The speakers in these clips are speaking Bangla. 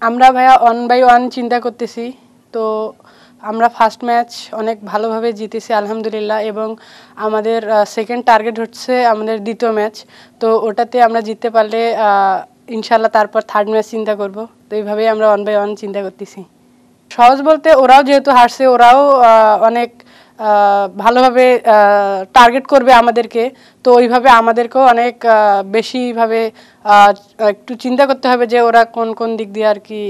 আমরা ভাইয়া 1 বাই 1 চিন্তা করতেছি। তো আমরা ফার্স্ট ম্যাচ অনেক ভালোভাবে জিতেছি আলহামদুলিল্লাহ, এবং আমাদের সেকেন্ড টার্গেট হচ্ছে আমাদের দ্বিতীয় ম্যাচ। তো ওটাতে আমরা জিততে পারলে ইনশাল্লাহ তারপর থার্ড ম্যাচ চিন্তা করব। তো এইভাবেই আমরা 1 বাই 1 চিন্তা করতেছি। সহজ বলতে ওরাও যেহেতু হারছে, ওরাও অনেক ভালোভাবে টার্গেট করবে আমাদেরকে। তো ওইভাবে আমাদেরকেও অনেক বেশিভাবে একটু চিন্তা করতে হবে যে ওরা কোন কোন দিক দিয়ে আর কি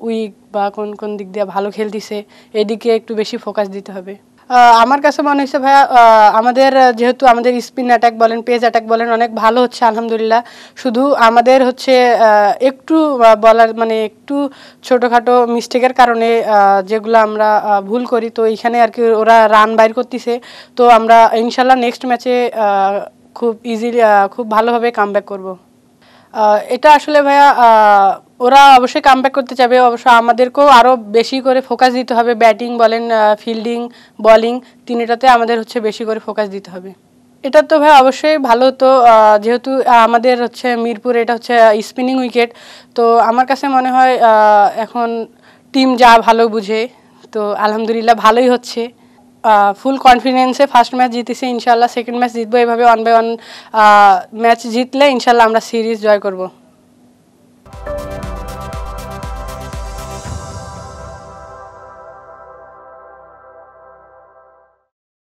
উইক বা কোন কোন দিক দিয়ে ভালো খেলতেছে, এদিকে একটু বেশি ফোকাস দিতে হবে। আমার কাছে মনে হচ্ছে ভাইয়া আমাদের যেহেতু আমাদের স্পিন অ্যাটাক বলেন, পেস অ্যাটাক বলেন, অনেক ভালো হচ্ছে আলহামদুলিল্লাহ। শুধু আমাদের হচ্ছে একটু বলার মানে একটু ছোটোখাটো মিস্টেকের কারণে যেগুলো আমরা ভুল করি, তো এইখানে আর কি ওরা রান বাইর করতেছে। তো আমরা ইনশাল্লাহ নেক্সট ম্যাচে খুব ইজিলি খুব ভালোভাবে কামব্যাক করব। এটা আসলে ভাইয়া ওরা অবশ্যই কামব্যাক করতে চাবে, অবশ্য আমাদেরকেও আরও বেশি করে ফোকাস দিতে হবে। ব্যাটিং বলেন, ফিল্ডিং, বোলিং, তিনটাতে আমাদের হচ্ছে বেশি করে ফোকাস দিতে হবে। এটা তো ভাই অবশ্যই ভালো হতো, যেহেতু আমাদের হচ্ছে মিরপুর এটা হচ্ছে স্পিনিং উইকেট। তো আমার কাছে মনে হয় এখন টিম যা ভালো বুঝে, তো আলহামদুলিল্লাহ ভালোই হচ্ছে। ফুল কনফিডেন্সে ফার্স্ট ম্যাচ জিতেছি, ইনশাল্লাহ সেকেন্ড ম্যাচ জিতবো। এভাবে 1 বাই 1 ম্যাচ জিতলে ইনশাল্লাহ আমরা সিরিজ জয় করব।